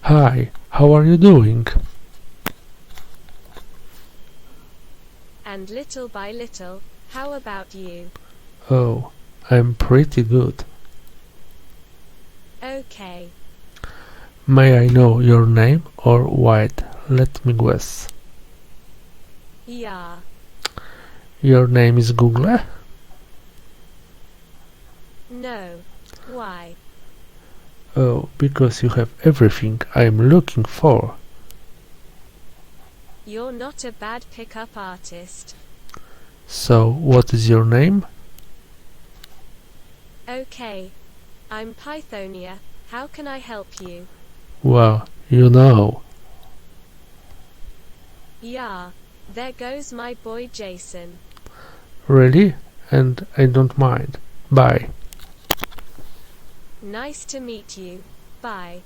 Hi, how are you doing? And little by little, how about you? Oh, I'm pretty good. Okay. May I know your name or wait, let me guess. Yeah. Your name is Google? No. Why? Oh, because you have everything I'm looking for. You're not a bad pickup artist. So, what is your name? Okay. I'm Pythonia. How can I help you? Well, you know. Yeah. There goes my boy Jason. Really? And I don't mind. Bye. Nice to meet you. Bye.